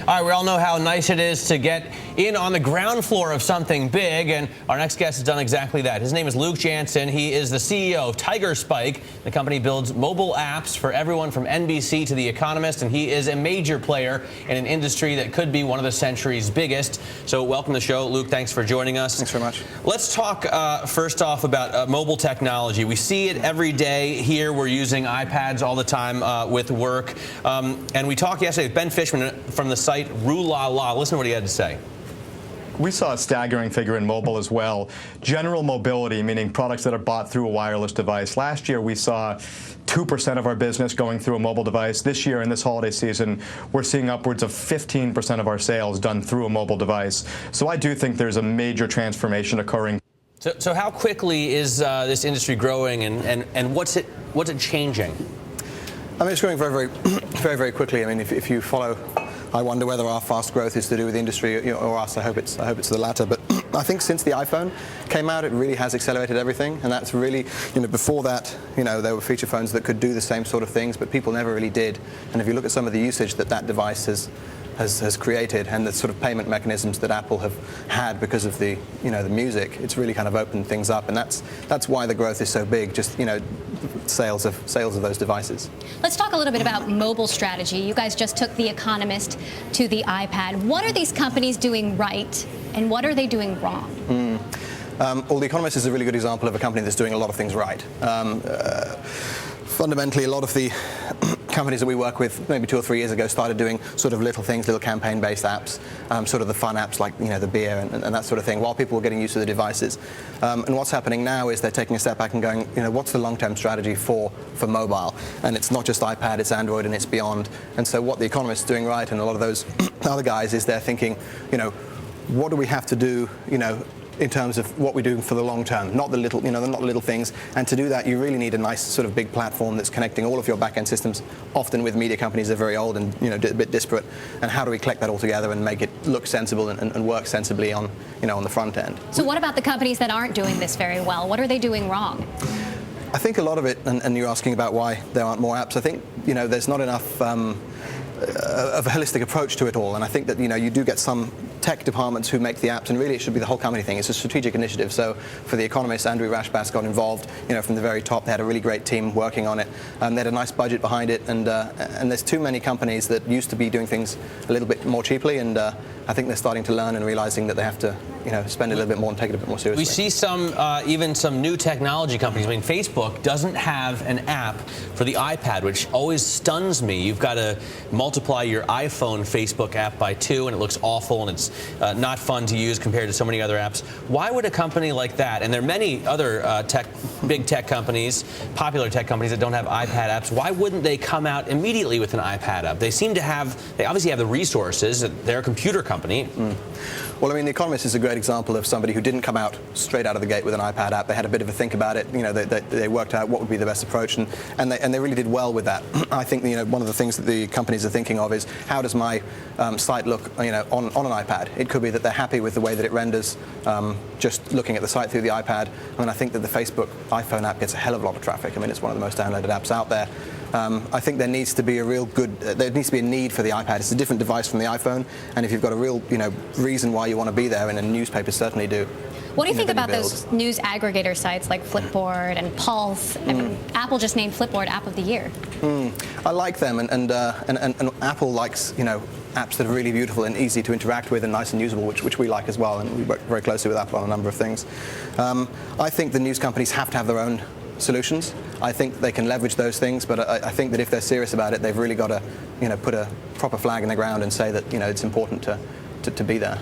All right, we all know how nice it is to get in on the ground floor of something big, and our next guest has done exactly that. His name is Luke Janssen. He is the CEO of Tigerspike. The company builds mobile apps for everyone from NBC to The Economist, and he is a major player in an industry that could be one of the century's biggest. So welcome to the show, Luke. Thanks for joining us. Thanks very much. Let's talk first off about mobile technology. We see it every day here. We're using iPads all the time with work. And we talked yesterday with Ben Fishman from the site Rue La La. Listen to what he had to say. We saw a staggering figure in mobile as well. General mobility, meaning products that are bought through a wireless device. Last year, we saw 2% of our business going through a mobile device. This year, in this holiday season, we're seeing upwards of 15% of our sales done through a mobile device. So I do think there's a major transformation occurring. So how quickly is this industry growing, and what's it changing? I mean, it's growing very quickly. I mean, if you follow, I wonder whether our fast growth is to do with the industry or us. I hope it's the latter. But I think since the iPhone came out, it really has accelerated everything. And that's really, before that, there were feature phones that could do the same sort of things, but people never really did. And if you look at some of the usage that device has created, and the sort of payment mechanisms that Apple have had because of the the music, it's really kind of opened things up, and that's why the growth is so big. Just sales of those devices. Let's talk a little bit about mobile strategy. You guys just took The Economist to the iPad. What are these companies doing right, and what are they doing wrong? Well, The Economist is a really good example of a company that's doing a lot of things right. Fundamentally, a lot of the companies that we work with maybe 2 or 3 years ago started doing sort of little things, little campaign-based apps, sort of the fun apps like the beer and that sort of thing, while people were getting used to the devices. And what's happening now is they're taking a step back and going, what's the long-term strategy for mobile? And it's not just iPad, it's Android, and it's beyond. And so what The Economist is doing right, and a lot of those other guys, is they're thinking, what do we have to do, in terms of what we're doing for the long term, not the little, not the little things. And to do that, you really need a nice sort of big platform that's connecting all of your back-end systems. Often with media companies, they're very old and a bit disparate. And how do we collect that all together and make it look sensible and work sensibly on on the front end? So what about the companies that aren't doing this very well? What are they doing wrong? I think a lot of it, and you're asking about why there aren't more apps. I think there's not enough of a holistic approach to it all, and I think that you do get some tech departments who make the apps, and really it should be the whole company thing. It's a strategic initiative. So for The Economist, Andrew Rashbass got involved from the very top. They had a really great team working on it. They had a nice budget behind it, and there's too many companies that used to be doing things a little bit more cheaply, and I think they're starting to learn and realizing that they have to spend a little bit more and take it a bit more seriously. We see even some new technology companies. I mean, Facebook doesn't have an app for the iPad, which always stuns me. You've got to multiply your iPhone Facebook app by 2, and it looks awful, and it's not fun to use compared to so many other apps. Why would a company like that, and there are many other big tech companies, popular tech companies that don't have iPad apps, why wouldn't they come out immediately with an iPad app? They obviously have the resources. They're a computer company. Well, I mean, The Economist is a great example of somebody who didn't come out straight out of the gate with an iPad app. They had a bit of a think about it. They worked out what would be the best approach, and they really did well with that. I think one of the things that the companies are thinking of is, how does my site look on an iPad? It could be that they're happy with the way that it renders just looking at the site through the iPad. I mean, I think that the Facebook iPhone app gets a hell of a lot of traffic. I mean, it's one of the most downloaded apps out there. I think there needs to be there needs to be a need for the iPad. It's a different device from the iPhone, and if you've got a real, reason why you want to be there, and the newspapers certainly do. What do you think about those news aggregator sites like Flipboard and Pulse? I mean, Apple just named Flipboard App of the Year. I like them, and Apple likes, apps that are really beautiful and easy to interact with and nice and usable, which we like as well, and we work very closely with Apple on a number of things. I think the news companies have to have their own solutions. I think they can leverage those things, but I think that if they're serious about it, they've really got to, put a proper flag in the ground and say that, it's important to be there.